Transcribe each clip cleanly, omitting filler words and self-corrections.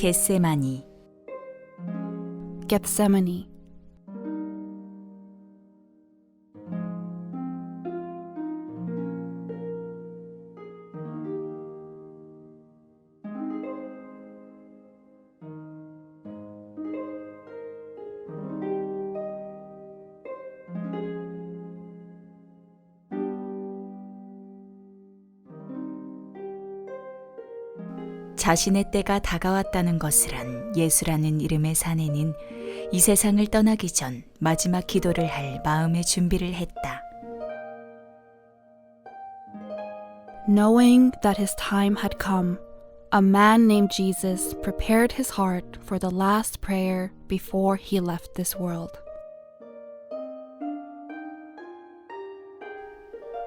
겟세마니 Gethsemane. 자신의 때가 다가왔다는 것을 안 예수라는 이름의 사내는 이 세상을 떠나기 전 마지막 기도를 할 마음의 준비를 했다. Knowing that his time had come, a man named Jesus prepared his heart for the last prayer before he left this world.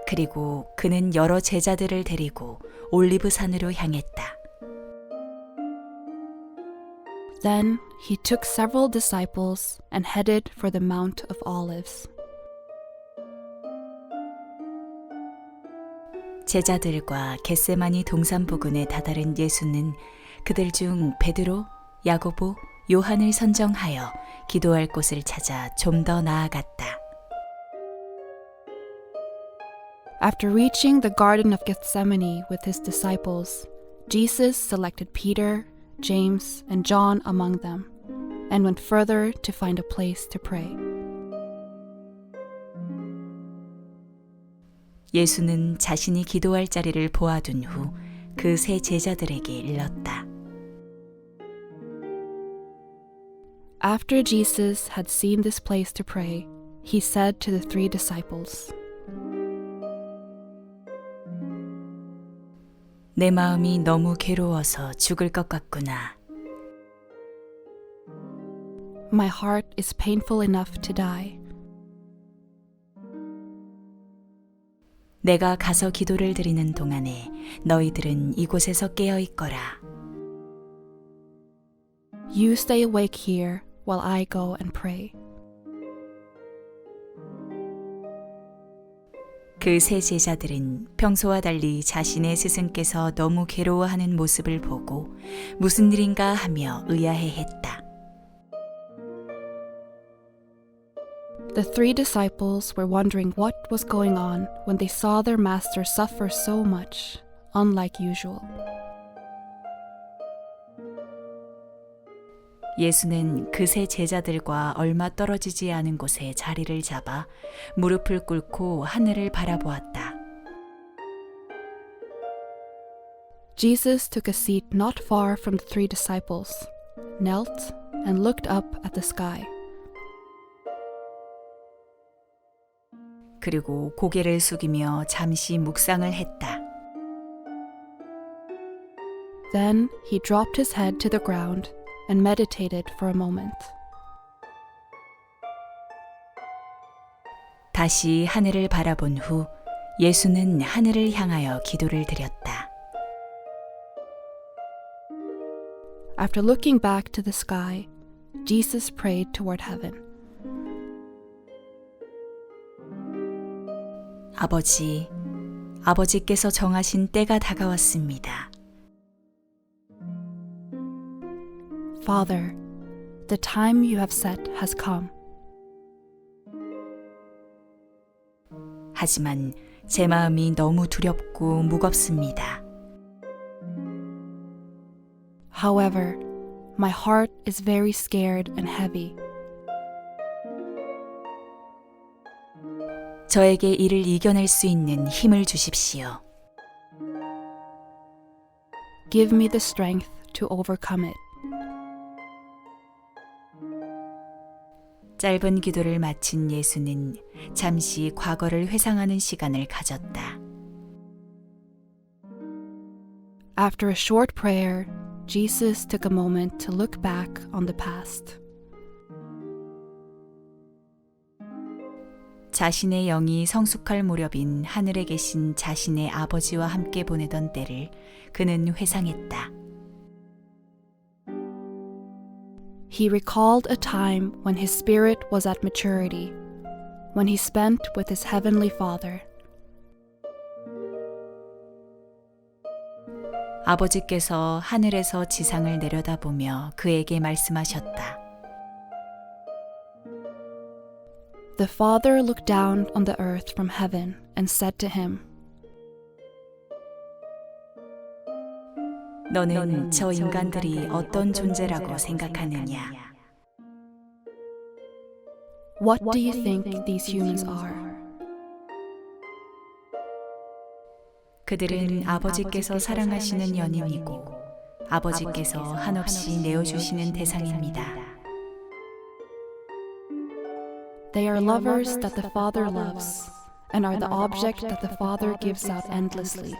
그리고 그는 여러 제자들을 데리고 올리브산으로 향했다. Then he took several disciples and headed for the Mount of Olives. 제자들과 겟세마니 동산 부근에 다다른 예수는 그들 중 베드로, 야고보, 요한을 선정하여 기도할 곳을 찾아 좀 더 나아갔다. After reaching the Garden of Gethsemane with his disciples, Jesus selected Peter, James, and John among them, and went further to find a place to pray. 예수는 자신이 기도할 자리를 보아둔 후 그 세 제자들에게 일렀다. After Jesus had seen this place to pray, he said to the 3 disciples, 내 마음이 너무 괴로워서 죽을 것 같구나. My heart is painful enough to die. 내가 가서 기도를 드리는 동안에 너희들은 이곳에서 깨어 있거라. You stay awake here while I go and pray. 그 세 제자들은 평소와 달리 자신의 스승께서 너무 괴로워하는 모습을 보고 무슨 일인가 하며 의아해했다. The 3 disciples were wondering what was going on when they saw their master suffer so much, unlike usual. 예수는 그 세 제자들과 얼마 떨어지지 않은 곳에 자리를 잡아 무릎을 꿇고 하늘을 바라보았다. Jesus took a seat not far from the 3 disciples, knelt, and looked up at the sky. 그리고 고개를 숙이며 잠시 묵상을 했다. Then he dropped his head to the ground and meditated for a moment. 다시 하늘을 바라본 후 예수는 하늘을 향하여 기도를 드렸다. After looking back to the sky, Jesus prayed toward heaven. 아버지, 아버지께서 정하신 때가 다가왔습니다. Father, the time you have set has come. 하지만 제 마음이 너무 두렵고 무겁습니다. However, my heart is very scared and heavy. 저에게 이를 이겨낼 수 있는 힘을 주십시오. Give me the strength to overcome it. 짧은 기도를 마친 예수는 잠시 과거를 회상하는 시간을 가졌다. After a short prayer, Jesus took a moment to look back on the past. 자신의 영이 성숙할 무렵인 하늘에 계신 자신의 아버지와 함께 보내던 때를 그는 회상했다. He recalled a time when his spirit was at maturity, when he spent with his heavenly Father. 아버지께서 하늘에서 지상을 내려다보며 그에게 말씀하셨다. The Father looked down on the earth from heaven and said to him, 너는 저 인간들이 어떤 존재라고 생각하느냐? What do you think these humans are? 그들은 아버지께서 사랑하시는 연인이고 아버지께서 한없이 내어주시는 대상입니다. They are lovers that the Father loves and are the object that the Father gives out endlessly.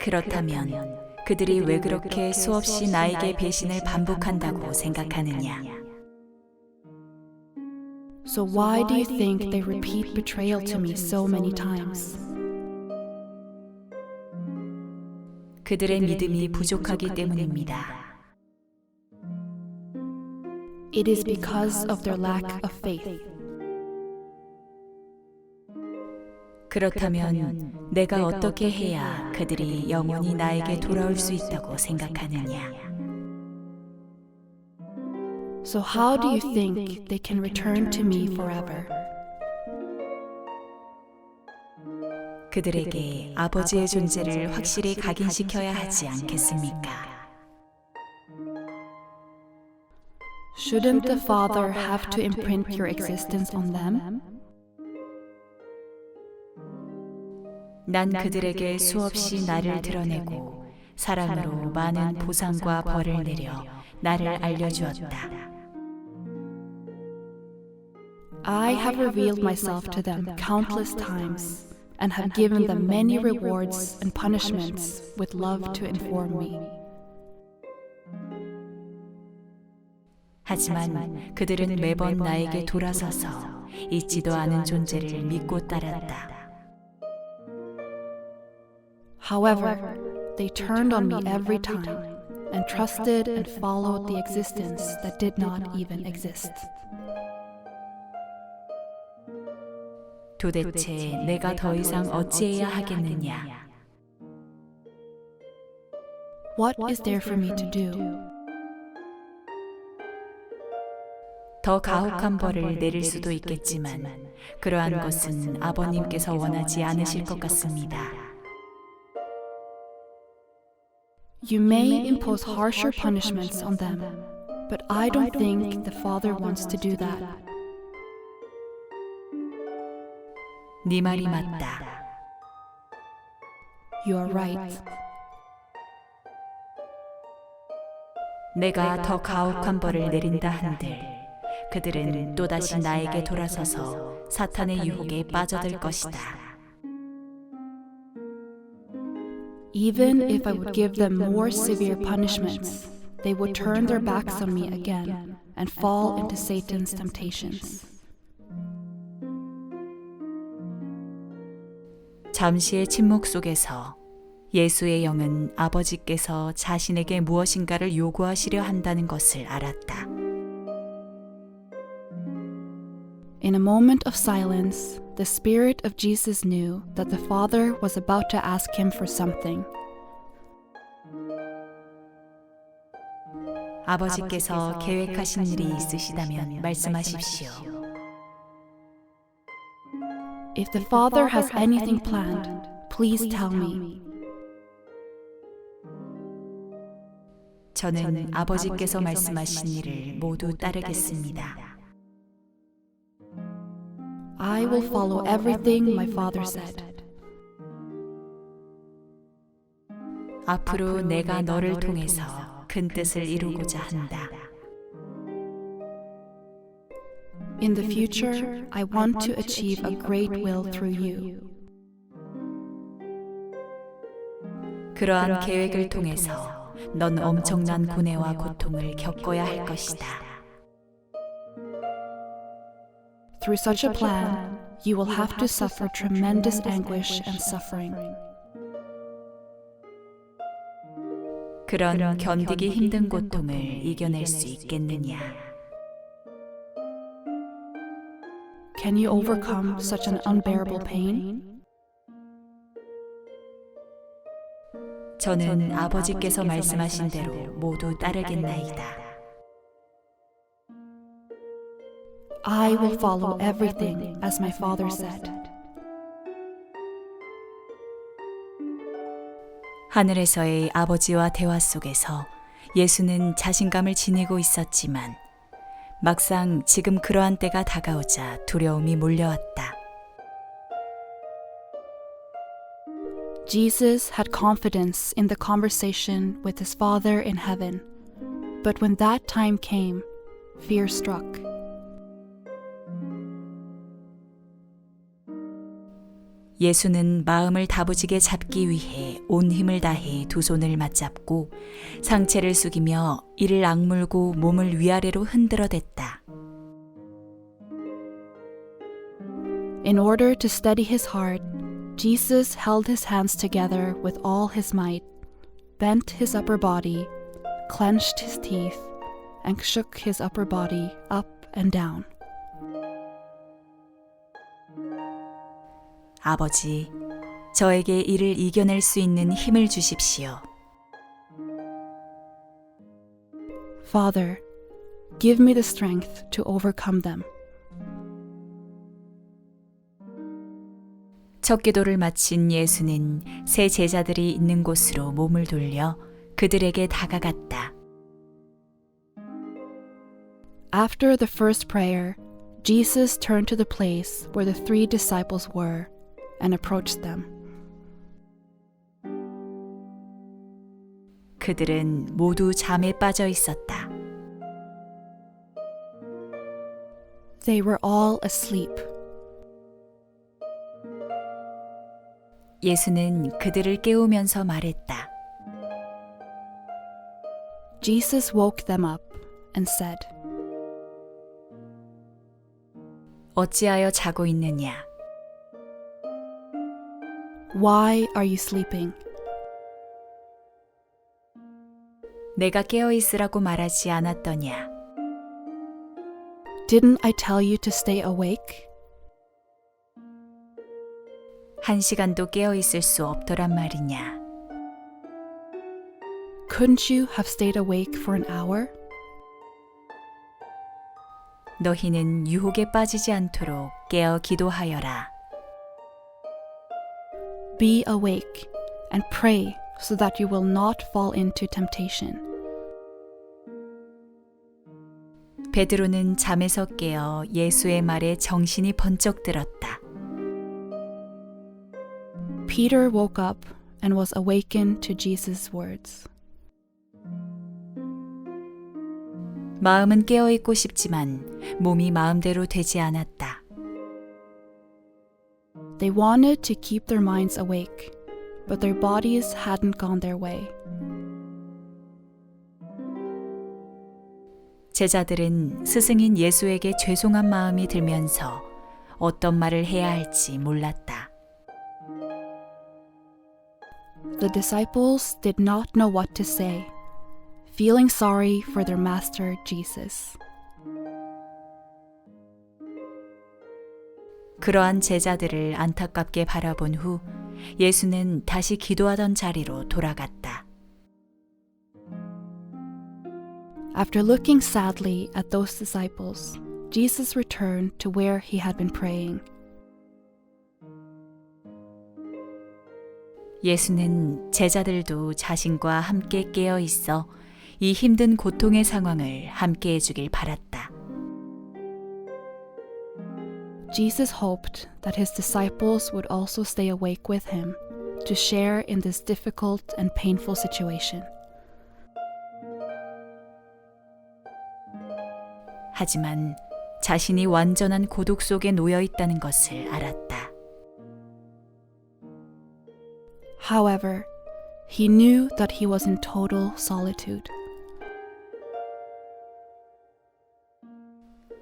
그렇다면 그들이 왜 그렇게 수없이 나에게 배신을 반복한다고 생각하느냐? So why do you think they repeat betrayal to me so many times? 그들의 믿음이 부족하기 때문입니다. It is because of their lack of faith. 그렇다면 내가 어떻게 해야 그들이 영원히 나에게 돌아올 수 있다고 생각하느냐? So how do you think they can return to me forever? 그들에게 아버지의 존재를 확실히 각인시켜야 하지 않겠습니까? Shouldn't the Father have to imprint your existence on them? 난 그들에게 수없이 나를 드러내고 사랑으로 많은 보상과 벌을 내려 나를 알려주었다. I have revealed myself to them countless times and have given them many rewards and punishments with love to inform me. 하지만 그들은 매번 나에게 돌아서서 있지도 않은 존재를 믿고 따랐다. However, they turned on me every time and trusted and followed the existence that did not even exist. 도대체 내가 더 이상 어찌해야 하겠느냐? What is there for me to do? 더 가혹한 벌을 내릴 수도 있겠지만 그러한 것은 아버님께서 원하지 않으실 것 같습니다. You may impose harsher punishments on them, but I don't think the Father wants to do that. 네 말이 맞다. You are right. 내가 더 가혹한 벌을 내린다 한들 그들은 또다시 나에게 돌아서서 사탄의 유혹에 빠져들 것이다. Even if I would give them more severe punishments, they would turn their backs on me again and fall into Satan's temptations. 잠시의 침묵 속에서 예수의 영은 아버지께서 자신에게 무엇인가를 요구하시려 한다는 것을 알았다. In a moment of silence, the Spirit of Jesus knew that the Father was about to ask him for something. 아버지께서 계획하신 일이 있으시다면 말씀하십시오. If the Father has anything planned, please tell me. 저는 아버지께서 말씀하신 일을 모두 따르겠습니다. I will follow everything my Father said. 앞으로 내가 너를 통해서 큰 뜻을 이루고자 한다. In the future, I want to achieve a great will through you. 그러한 계획을 통해서 넌 엄청난 고뇌와 고통을 겪어야 할 것이다. Through such a plan, you will have to suffer tremendous anguish and suffering. 그런 견디기 힘든 고통을 이겨낼 수 있겠느냐? Can you overcome such an unbearable pain? 저는 아버지께서 말씀하신 대로 모두 따르겠나이다. I will follow everything as my father said. 하늘에서의 아버지와 대화 속에서 예수는 자신감을 지니고 있었지만 막상 지금 그러한 때가 다가오자 두려움이 몰려왔다. Jesus had confidence in the conversation with his Father in heaven, but when that time came, fear struck. 예수는 마음을 다부지게 잡기 위해 온 힘을 다해 두 손을 맞잡고 상체를 숙이며 이를 악물고 몸을 위아래로 흔들어댔다. In order to steady his heart, Jesus held his hands together with all his might, bent his upper body, clenched his teeth, and shook his upper body up and down. 아버지, 저에게 이를 이겨낼 수 있는 힘을 주십시오. Father, give me the strength to overcome them. 첫 기도를 마친 예수는 세 제자들이 있는 곳으로 몸을 돌려 그들에게 다가갔다. After the first prayer, Jesus turned to the place where the 3 disciples were and approached them. 그들은 모두 잠에 빠져 있었다. They were all asleep. 예수는 그들을 깨우면서 말했다. Jesus woke them up and said, 어찌하여 자고 있느냐? Why are you sleeping? 내가 깨어 있으라고 말하지 않았더냐? Didn't I tell you to stay awake? 1시간도 깨어 있을 수 없더란 말이냐? Couldn't you have stayed awake for an hour? 너희는 유혹에 빠지지 않도록 깨어 기도하여라. Be awake and pray so that you will not fall into temptation. 베드로는 잠에서 깨어 예수의 말에 정신이 번쩍 들었다. Peter woke up and was awakened to Jesus' words. 마음은 깨어 있고 싶지만 몸이 마음대로 되지 않았다. They wanted to keep their minds awake, but their bodies hadn't gone their way. 제자들은 스승인 예수에게 죄송한 마음이 들면서 어떤 말을 해야 할지 몰랐다. The disciples did not know what to say, feeling sorry for their master Jesus. 그러한 제자들을 안타깝게 바라본 후 예수는 다시 기도하던 자리로 돌아갔다. After looking sadly at those disciples, Jesus returned to where he had been praying. 예수는 제자들도 자신과 함께 깨어 있어 이 힘든 고통의 상황을 함께 해주길 바랐다. Jesus hoped that his disciples would also stay awake with him to share in this difficult and painful situation. 하지만 자신이 완전한 고독 속에 놓여 있다는 것을 알았다. However, he knew that he was in total solitude.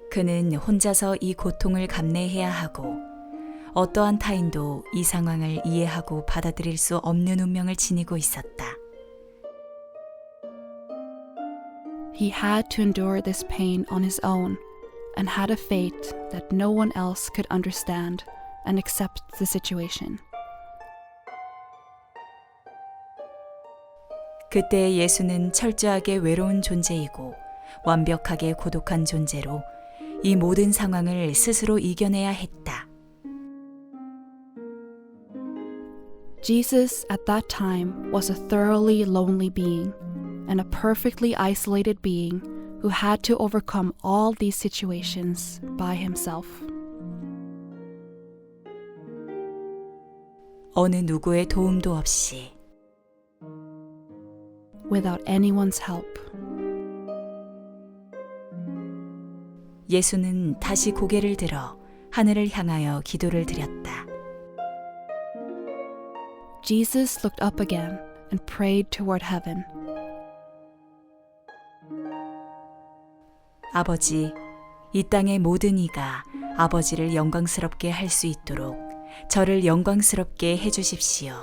그는 혼자서 이 고통을 감내해야 하고 어떠한 타인도 이 상황을 이해하고 받아들일 수 없는 운명을 지니고 있었다. He had to endure this pain on his own and had a fate that no one else could understand and accept the situation. 그때 예수는 철저하게 외로운 존재이고 완벽하게 고독한 존재로 이 모든 상황을 스스로 이겨내야 했다. Jesus at that time was a thoroughly lonely being and a perfectly isolated being who had to overcome all these situations by himself. 어느 누구의 도움도 없이 Without anyone's help. 예수는 다시 고개를 들어 하늘을 향하여 기도를 드렸다. Jesus looked up again and prayed toward heaven. 아버지, 이 땅의 모든 이가 아버지를 영광스럽게 할 수 있도록 저를 영광스럽게 해주십시오.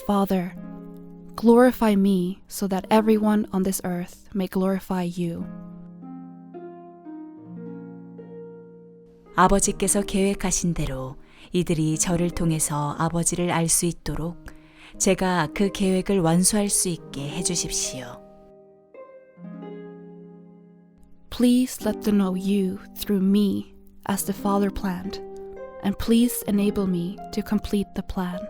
Father, glorify me so that everyone on this earth may glorify you. 아버지께서 계획하신 대로 이들이 저를 통해서 아버지를 알 수 있도록 제가 그 계획을 완수할 수 있게 해주십시오. Please let them know you through me as the Father planned, and please enable me to complete the plan.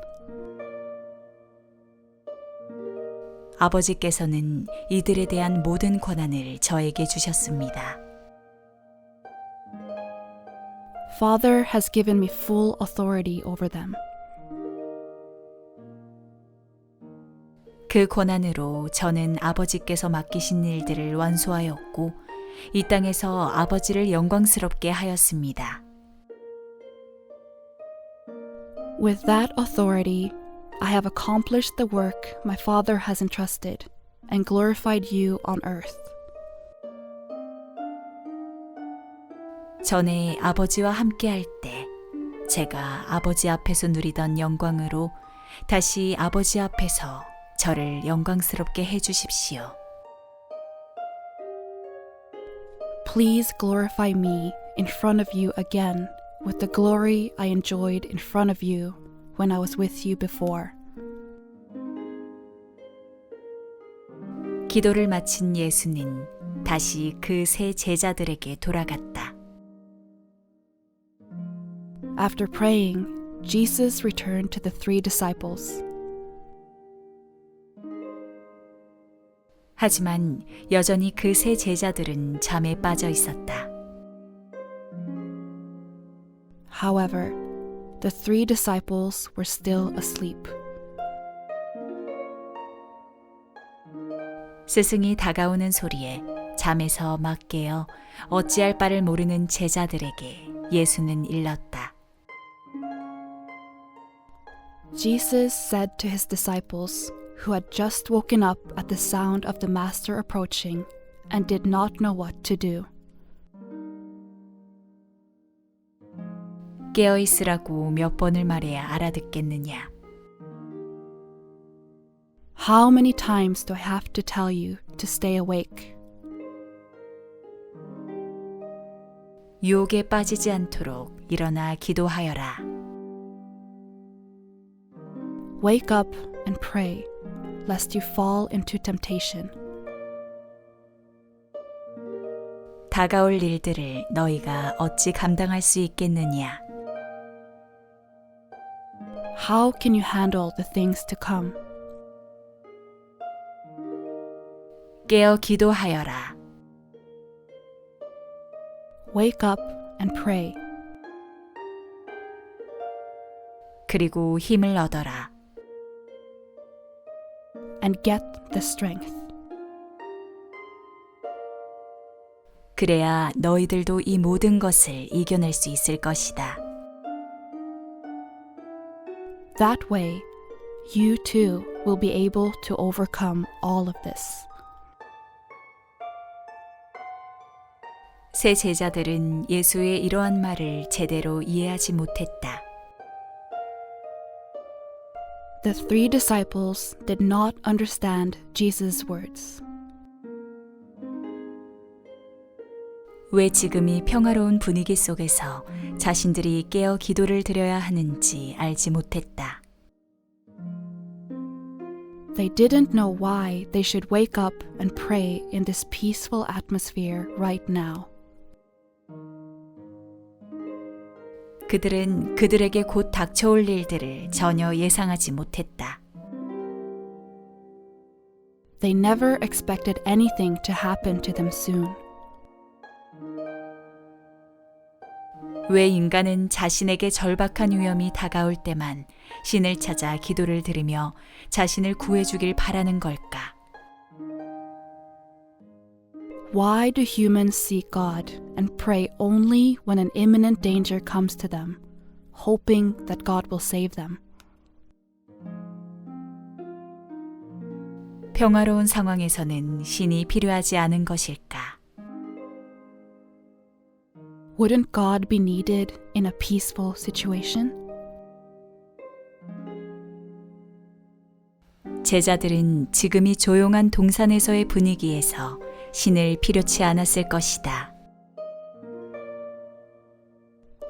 아버지께서는 이들에 대한 모든 권한을 저에게 주셨습니다. Father has given me full authority over them. 그 권한으로 저는 아버지께서 맡기신 일들을 완수하였고 이 땅에서 아버지를 영광스럽게 하였습니다. With that authority, I have accomplished the work my Father has entrusted and glorified you on earth. 전에 아버지와 함께할 때 제가 아버지 앞에서 누리던 영광으로 다시 아버지 앞에서 저를 영광스럽게 해주십시오. Please glorify me in front of you again with the glory I enjoyed in front of you when I was with you before. 기도를 마친 예수는 다시 그 세 제자들에게 돌아갔다. After praying, Jesus returned to the 3 disciples. 하지만 여전히 그 세 제자들은 잠에 빠져 있었다. However, the 3 disciples were still asleep. 스승이 다가오는 소리에 잠에서 막 깨어 어찌할 바를 모르는 제자들에게 예수는 일렀다. Jesus said to his disciples, who had just woken up at the sound of the Master approaching and did not know what to do. 깨어 있으라고 몇 번을 말해야 알아듣겠느냐? How many times do I have to tell you to stay awake? 유혹에 빠지지 않도록 일어나 기도하여라. Wake up and pray, lest you fall into temptation. 다가올 일들을 너희가 어찌 감당할 수 있겠느냐? How can you handle the things to come? 깨어 기도하여라. Wake up and pray. 그리고 힘을 얻어라. And get the strength. 그래야 너희들도 이 모든 것을 이겨낼 수 있을 것이다. That way, you too will be able to overcome all of this. 세 제자들은 예수의 이러한 말을 제대로 이해하지 못했다. The 3 disciples did not understand Jesus' words. 왜 지금 이 평화로운 분위기 속에서 자신들이 깨어 기도를 드려야 하는지 알지 못했다. They didn't know why they should wake up and pray in this peaceful atmosphere right now. 그들은 그들에게 곧 닥쳐올 일들을 전혀 예상하지 못했다. They never expected anything to happen to them soon. 왜 인간은 자신에게 절박한 위험이 다가올 때만 신을 찾아 기도를 드리며 자신을 구해주길 바라는 걸까? Why do humans seek God and pray only when an imminent danger comes to them, hoping that God will save them? 평화로운 상황에서는 신이 필요하지 않은 것일까? Wouldn't God be needed in a peaceful situation? 제자들은 지금이 조용한 동산에서의 분위기에서 신을 필요치 않았을 것이다.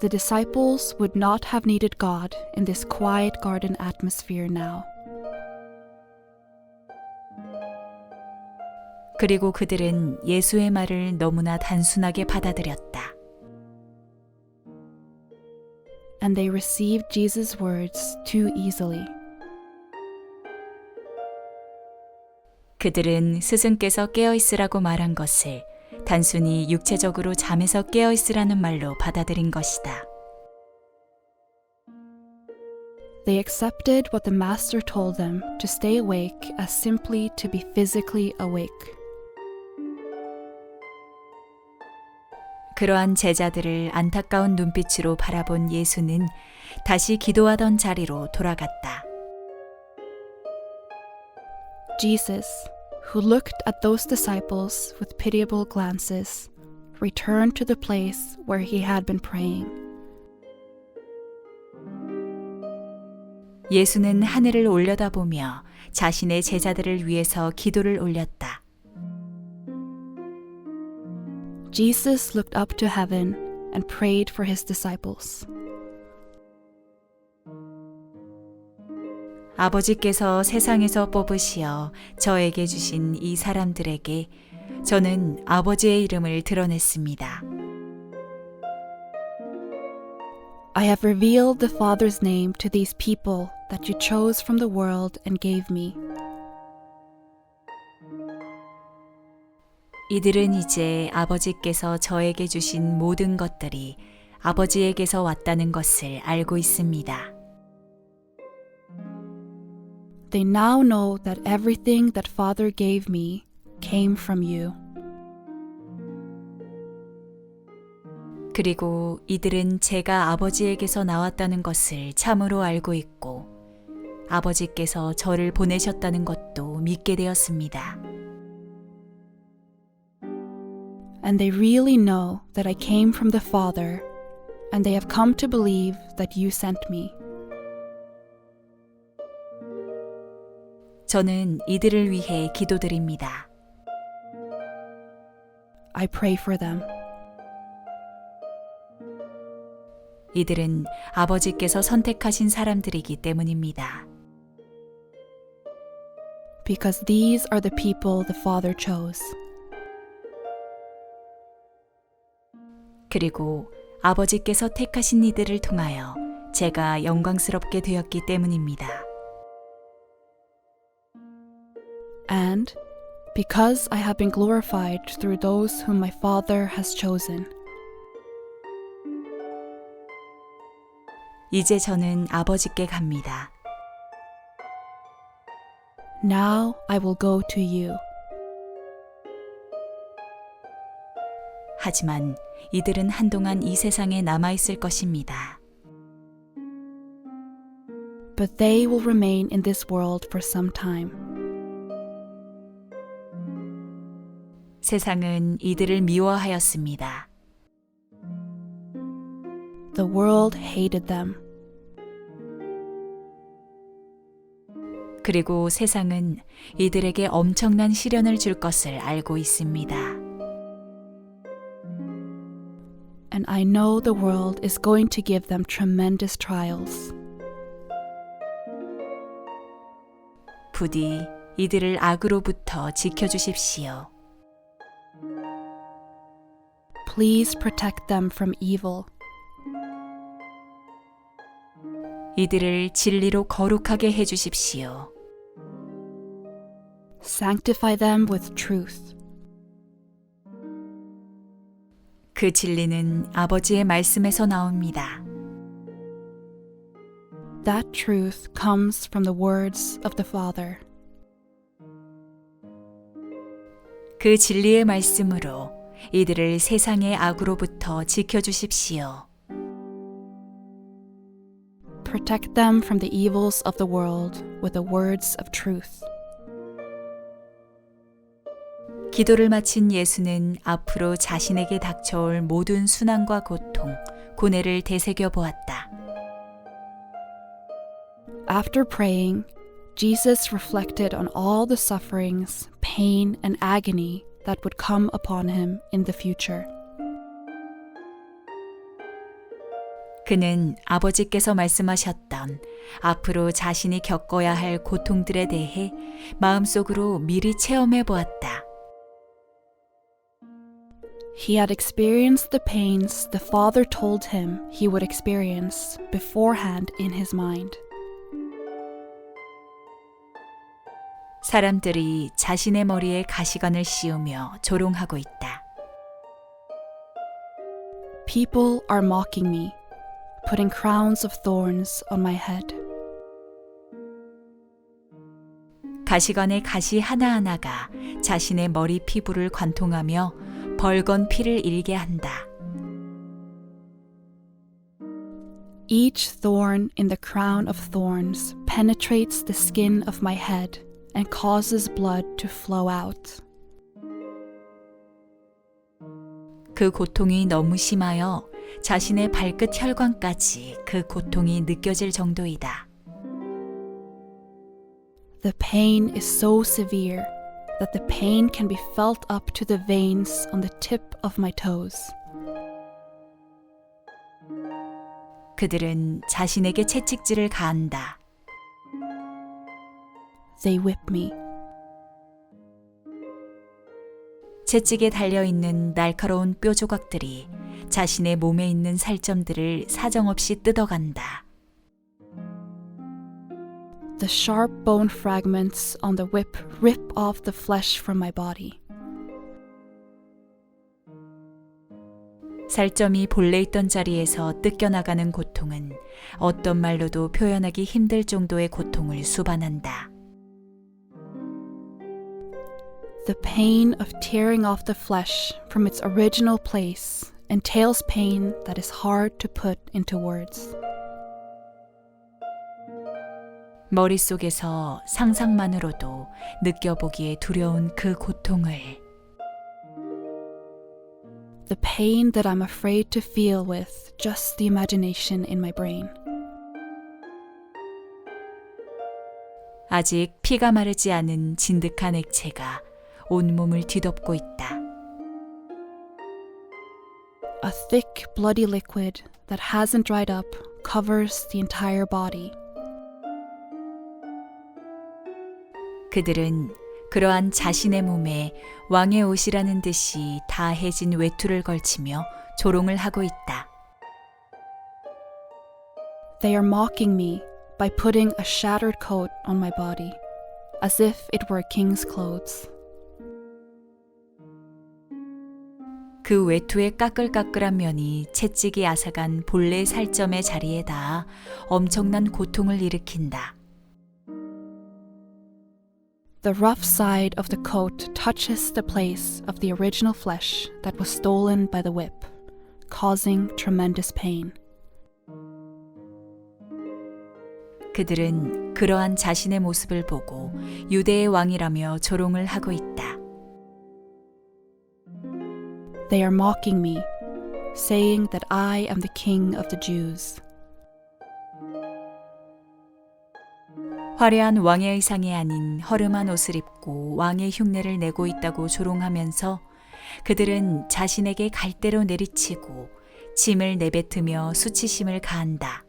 The disciples would not have needed God in this quiet garden atmosphere now. 그리고 그들은 예수의 말을 너무나 단순하게 받아들였다. And they received Jesus' words too easily. 그들은 스승께서 깨어있으라고 말한 것을 단순히 육체적으로 잠에서 깨어있으라는 말로 받아들인 것이다. They accepted what the Master told them to stay awake as simply to be physically awake. 그러한 제자들을 안타까운 눈빛으로 바라본 예수는 다시 기도하던 자리로 돌아갔다. Jesus, who looked at those disciples with pitiable glances, returned to the place where he had been praying. 예수는 하늘을 올려다보며 자신의 제자들을 위해서 기도를 올렸다. Jesus looked up to heaven and prayed for his disciples. 아버지께서 세상에서 뽑으시어 저에게 주신 이 사람들에게 저는 아버지의 이름을 드러냈습니다. I have revealed the Father's name to these people that you chose from the world and gave me. 이들은 이제 아버지께서 저에게 주신 모든 것들이 아버지에게서 왔다는 것을 알고 있습니다. They now know that everything that Father gave me came from you. 그리고 이들은 제가 아버지에게서 나왔다는 것을 참으로 알고 있고 아버지께서 저를 보내셨다는 것도 믿게 되었습니다. And they really know that I came from the Father, and they have come to believe that you sent me. 저는 이들을 위해 기도드립니다. I pray for them. 이들은 아버지께서 선택하신 사람들이기 때문입니다. Because these are the people the Father chose. 그리고 아버지께서 택하신 이들을 통하여 제가 영광스럽게 되었기 때문입니다. And because I have been glorified through those whom my Father has chosen. 이제 저는 아버지께 갑니다. Now I will go to you. 하지만 이들은 한동안 이 세상에 남아있을 것입니다. But they will remain in this world for some time. 세상은 이들을 미워하였습니다. The world hated them. 그리고 세상은 이들에게 엄청난 시련을 줄 것을 알고 있습니다. And I know the world is going to give them tremendous trials. 부디 이들을 악으로부터 지켜주십시오. Please protect them from evil. 이들을 진리로 거룩하게 해주십시오. Sanctify them with truth. 그 진리는 아버지의 말씀에서 나옵니다. That truth comes from the words of the Father. 그 진리의 말씀으로 이들을 세상의 악으로부터 지켜주십시오. Protect them from the evils of the world with the words of truth. 기도를 마친 예수는 앞으로 자신에게 닥쳐올 모든 순환과 고통, 고뇌를 되새겨 보았다. After praying, Jesus reflected on all the sufferings, pain, and agony that would come upon him in the future. 그는 아버지께서 말씀하셨던 앞으로 자신이 겪어야 할 고통들에 대해 마음속으로 미리 체험해 보았다. He had experienced the pains the Father told him he would experience beforehand in his mind. 사람들이 자신의 머리에 가시관을 씌우며 조롱하고 있다. People are mocking me, putting crowns of thorns on my head. 가시관의 가시 하나하나가 자신의 머리 피부를 관통하며 벌건 피를 일게 한다. Each thorn in the crown of thorns penetrates the skin of my head and causes blood to flow out. 그 고통이 너무 심하여 자신의 발끝 혈관까지 그 고통이 느껴질 정도이다. The pain is so severe that the pain can be felt up to the veins on the tip of my toes. 그들은 자신에게 채찍질을 가한다. They whip me. 채찍에 달려있는 날카로운 뼈 조각들이 자신의 몸에 있는 살점들을 사정없이 뜯어간다. The sharp bone fragments on the whip rip off the flesh from my body. 살점이 본래 있던 자리에서 뜯겨나가는 고통은 어떤 말로도 표현하기 힘들 정도의 고통을 수반한다. The pain of tearing off the flesh from its original place entails pain that is hard to put into words. 머릿속에서 상상만으로도 느껴보기에 두려운 그 고통을 The pain that I'm afraid to feel with just the imagination in my brain. 아직 피가 마르지 않은 진득한 액체가 온몸을 뒤덮고 있다. A thick, bloody liquid that hasn't dried up covers the entire body. 그들은 그러한 자신의 몸에 왕의 옷이라는 듯이 다 해진 외투를 걸치며 조롱을 하고 있다. They are mocking me by putting a shattered coat on my body, as if it were a king's clothes. 그 외투의 까끌까끌한 면이 채찍이 앗아간 본래 살점의 자리에 닿아 엄청난 고통을 일으킨다. The rough side of the coat touches the place of the original flesh that was stolen by the whip, causing tremendous pain. 그들은 그러한 자신의 모습을 보고 유대의 왕이라며 조롱을 하고 있다. They are mocking me, saying that I am the king of the Jews. 화려한 왕의 의상이 아닌 허름한 옷을 입고 왕의 흉내를 내고 있다고 조롱하면서 그들은 자신에게 갈대로 내리치고 침을 내뱉으며 수치심을 가한다.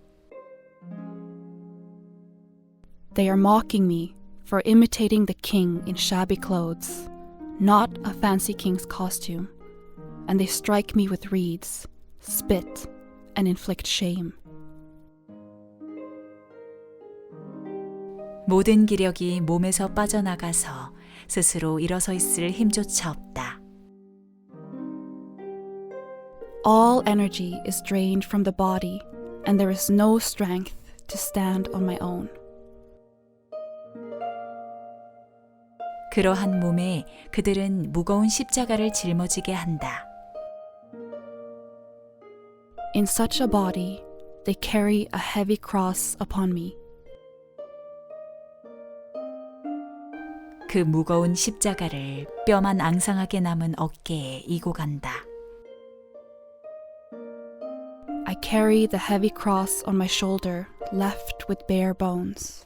They are mocking me for imitating the king in shabby clothes, not a fancy king's costume, and they strike me with reeds, spit, and inflict shame. 모든 기력이 몸에서 빠져나가서 스스로 일어서 있을 힘조차 없다. All energy is drained from the body, and there is no strength to stand on my own. 그러한 몸에 그들은 무거운 십자가를 짊어지게 한다. In such a body, they carry a heavy cross upon me. 그 무거운 십자가를 뼈만 앙상하게 남은 어깨에 이고 간다. I carry the heavy cross on my shoulder, left with bare bones.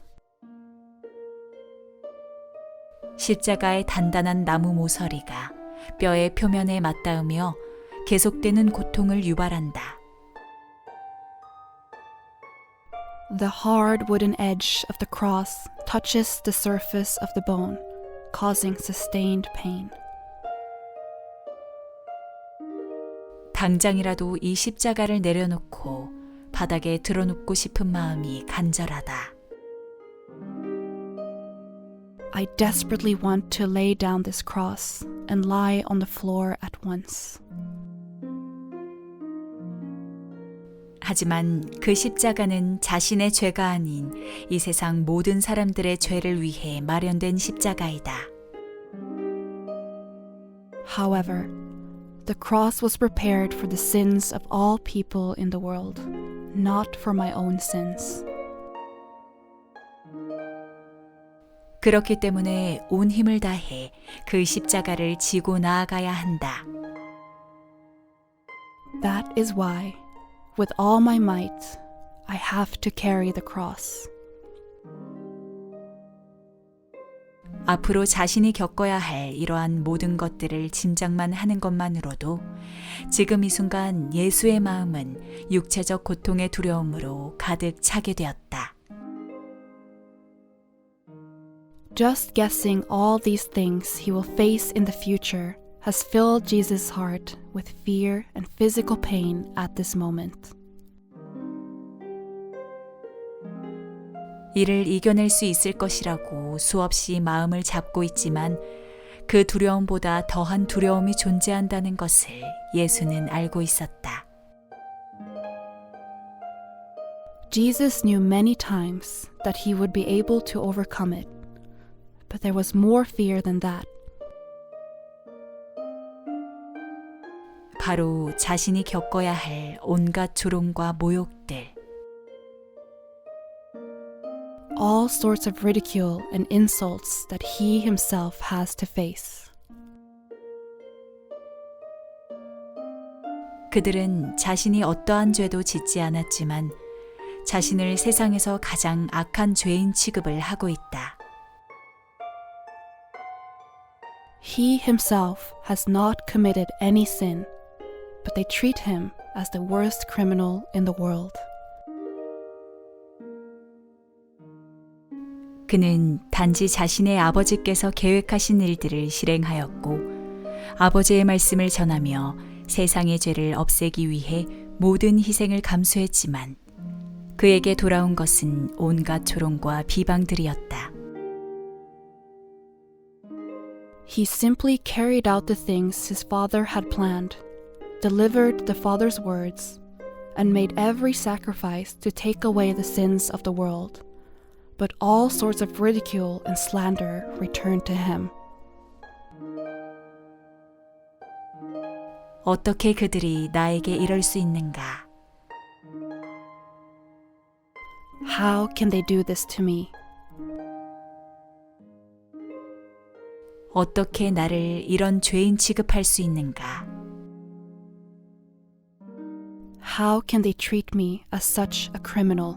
십자가의 단단한 나무 모서리가 뼈의 표면에 맞닿으며 계속되는 고통을 유발한다. The hard wooden edge of the cross touches the surface of the bone, causing sustained pain. 당장이라도 이 십자가를 내려놓고 바닥에 드러눕고 싶은 마음이 간절하다. I desperately want to lay down this cross and lie on the floor at once. 하지만 그 십자가는 자신의 죄가 아닌 이 세상 모든 사람들의 죄를 위해 마련된 십자가이다. However, the cross was prepared for the sins of all people in the world, not for my own sins. 그렇기 때문에 온 힘을 다해 그 십자가를 지고 나아가야 한다. That is why, with all my might, I have to carry the cross. 앞으로 자신이 겪어야 할 이러한 모든 것들을 짐작만 하는 것만으로도 지금 이 순간 예수의 마음은 육체적 고통의 두려움으로 가득 차게 되었다. Just guessing all these things he will face in the future has filled Jesus' heart with fear and physical pain at this moment. 이를 이겨낼 수 있을 것이라고 수없이 마음을 잡고 있지만 그 두려움보다 더한 두려움이 존재한다는 것을 예수는 알고 있었다. Jesus knew many times that he would be able to overcome it, but there was more fear than that. 바로 자신이 겪어야 할 온갖 조롱과 모욕들, all sorts of ridicule and insults that he himself has to face. 그들은 자신이 어떠한 죄도 짓지 않았지만 자신을 세상에서 가장 악한 죄인 취급을 하고 있다. He himself has not committed any sin, but they treat him as the worst criminal in the world. 그는 단지 자신의 아버지께서 계획하신 일들을 실행하였고 아버지의 말씀을 전하며 세상의 죄를 없애기 위해 모든 희생을 감수했지만 그에게 돌아온 것은 온갖 조롱과 비방들이었다. He simply carried out the things his father had planned, delivered the Father's words, and made every sacrifice to take away the sins of the world. But all sorts of ridicule and slander returned to him. 어떻게 그들이 나에게 이럴 수 있는가? How can they do this to me? 어떻게 나를 이런 죄인 취급할 수 있는가? How can they treat me as such a criminal?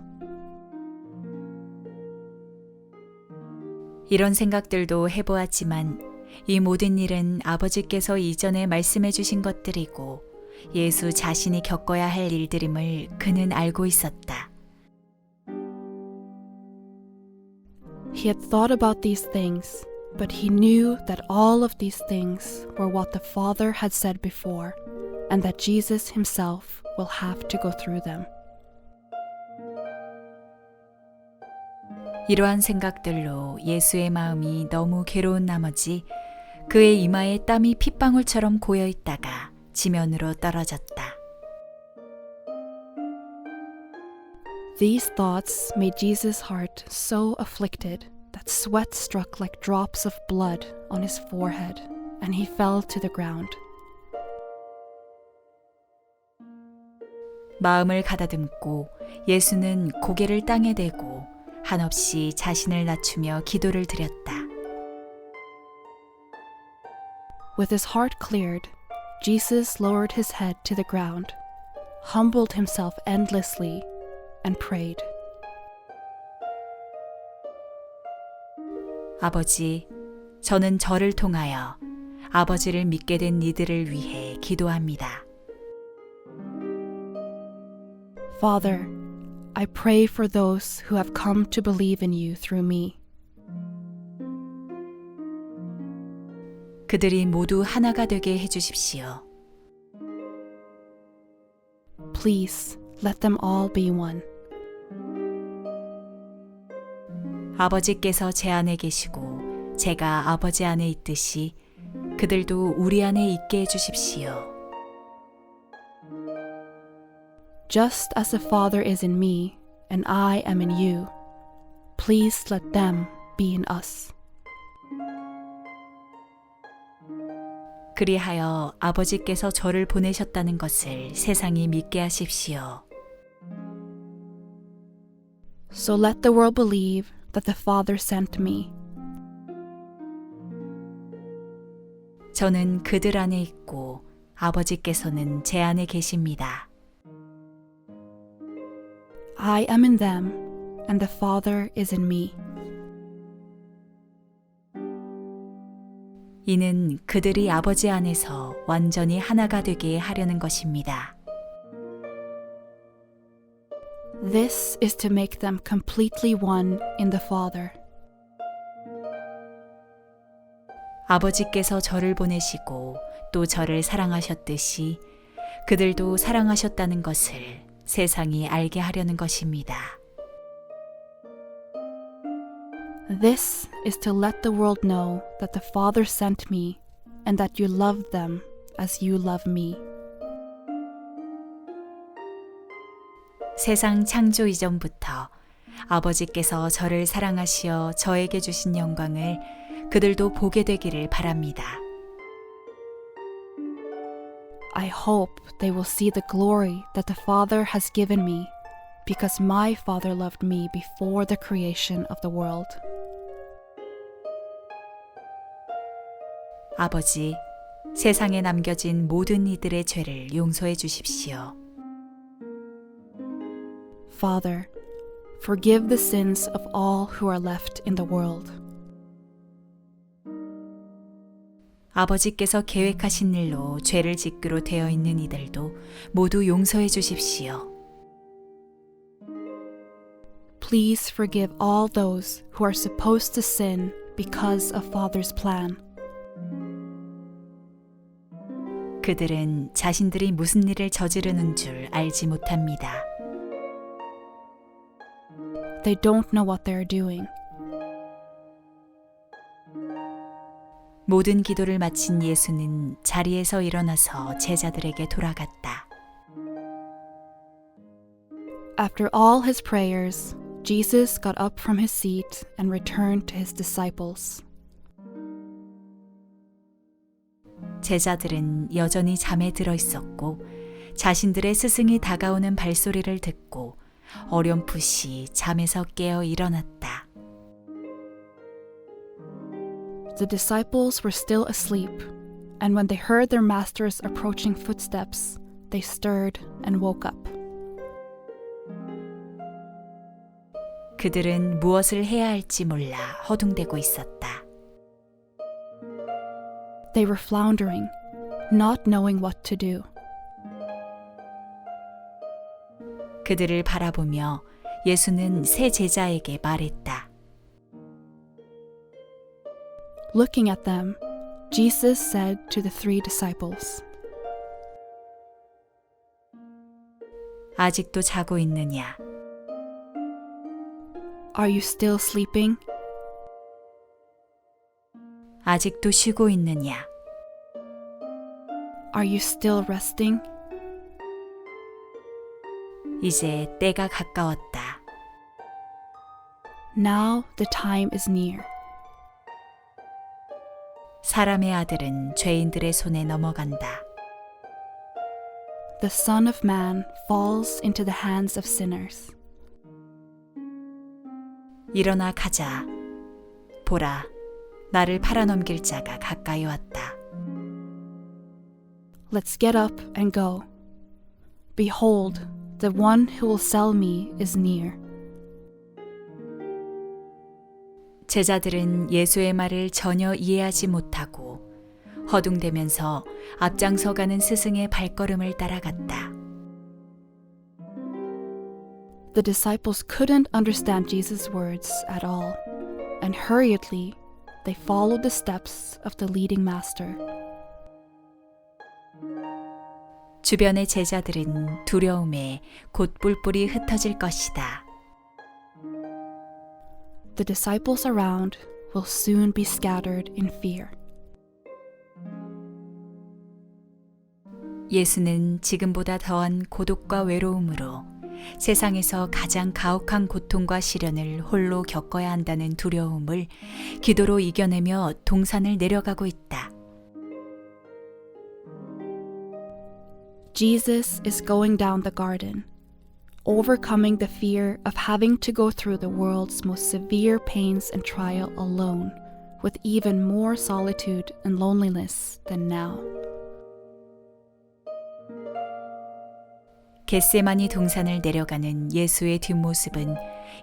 이런 생각들도 해보았지만 이 모든 일은 아버지께서 이전에 말씀해 주신 것들이고 예수 자신이 겪어야 할 일들임을 그는 알고 있었다. He had thought about these things, but he knew that all of these things were what the Father had said before, and that Jesus himself will have to go through them. 이러한 생각들로 예수의 마음이 너무 괴로운 나머지 그의 이마에 땀이 핏방울처럼 고여 있다가 지면으로 떨어졌다. These thoughts made Jesus' heart so afflicted that sweat struck like drops of blood on his forehead, and he fell to the ground. 마음을 가다듬고 예수는 고개를 땅에 대고 한없이 자신을 낮추며 기도를 드렸다. With his heart cleared, Jesus lowered his head to the ground, humbled himself endlessly, and prayed. 아버지, 저는 저를 통하여 아버지를 믿게 된 이들을 위해 기도합니다. Father, I pray for those who have come to believe in you through me. 그들이 모두 하나가 되게 해주십시오. Please, let them all be one. 아버지께서 제 안에 계시고 제가 아버지 안에 있듯이 그들도 우리 안에 있게 해주십시오. Just as the Father is in me, and I am in you, please let them be in us. 그리하여 아버지께서 저를 보내셨다는 것을 세상이 믿게 하십시오. So let the world believe that the Father sent me. 저는 그들 안에 있고 아버지께서는 제 안에 계십니다. I am in them, and the Father is in me. 이는 그들이 아버지 안에서 완전히 하나가 되게 하려는 것입니다. This is to make them completely one in the Father. 아버지께서 저를 보내시고 또 저를 사랑하셨듯이 그들도 사랑하셨다는 것을 세상이 알게 하려는 것입니다. This is to let the world know that the Father sent me and that you love them as you love me. 세상 창조 이전부터 아버지께서 저를 사랑하시어 저에게 주신 영광을 그들도 보게 되기를 바랍니다. I hope they will see the glory that the Father has given me because my Father loved me before the creation of the world. 아버지, 세상에 남겨진 모든 이들의 죄를 용서해 주십시오. Father, forgive the sins of all who are left in the world. 아버지께서 계획하신 일로 죄를 짓기로 되어 있는 이들도 모두 용서해 주십시오. Please forgive all those who are supposed to sin because of Father's plan. 그들은 자신들이 무슨 일을 저지르는 줄 알지 못합니다. They don't know what they are doing. 모든 기도를 마친 예수는 자리에서 일어나서 제자들에게 돌아갔다. After all his prayers, Jesus got up from his seat and returned to his disciples. 제자들은 여전히 잠에 들어 있었고 자신들의 스승이 다가오는 발소리를 듣고 어렴풋이 잠에서 깨어 일어났다. The disciples were still asleep, and when they heard their master's approaching footsteps, they stirred and woke up. 그들은 무엇을 해야 할지 몰라 허둥대고 있었다. They were floundering, not knowing what to do. 그들을 바라보며 예수는 세 제자에게 말했다. Looking at them, Jesus said to the 3 disciples, 아직도 자고 있느냐? Are you still sleeping? 아직도 쉬고 있느냐? Are you still resting? 이제 때가 가까웠다. Now the time is near. 사람의 아들은 죄인들의 손에 넘어간다. The Son of Man falls into the hands of sinners. 일어나 가자. 보라, 나를 팔아넘길 자가 가까이 왔다. Let's get up and go. Behold, the one who will sell me is near. 제자들은 예수의 말을 전혀 이해하지 못하고 허둥대면서 앞장서 가는 스승의 발걸음을 따라갔다. The disciples couldn't understand Jesus' words at all, and hurriedly they followed the steps of the leading master. 주변의 제자들은 두려움에 곧 뿔뿔이 흩어질 것이다. The disciples around will soon be scattered in fear. 예수는 지금보다 더한 고독과 외로움으로 세상에서 가장 가혹한 고통과 시련을 홀로 겪어야 한다는 두려움을 기도로 이겨내며 동산을 내려가고 있다. Jesus is going down the garden, overcoming the fear of having to go through the world's most severe pains and trial alone, with even more solitude and loneliness than now. 겟세마니 동산을 내려가는 예수의 뒷모습은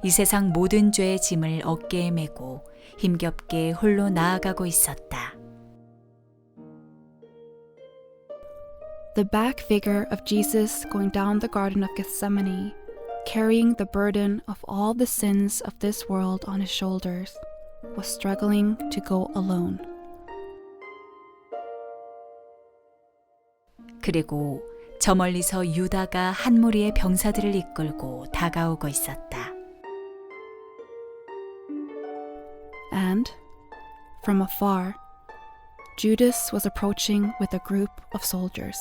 이 세상 모든 죄의 짐을 어깨에 메고 힘겹게 홀로 나아가고 있었다. The back figure of Jesus going down the Garden of Gethsemane, carrying the burden of all the sins of this world on his shoulders, was struggling to go alone. 그리고 저 멀리서 유다가 한 무리의 병사들을 이끌고 다가오고 있었다. And, from afar, Judas was approaching with a group of soldiers.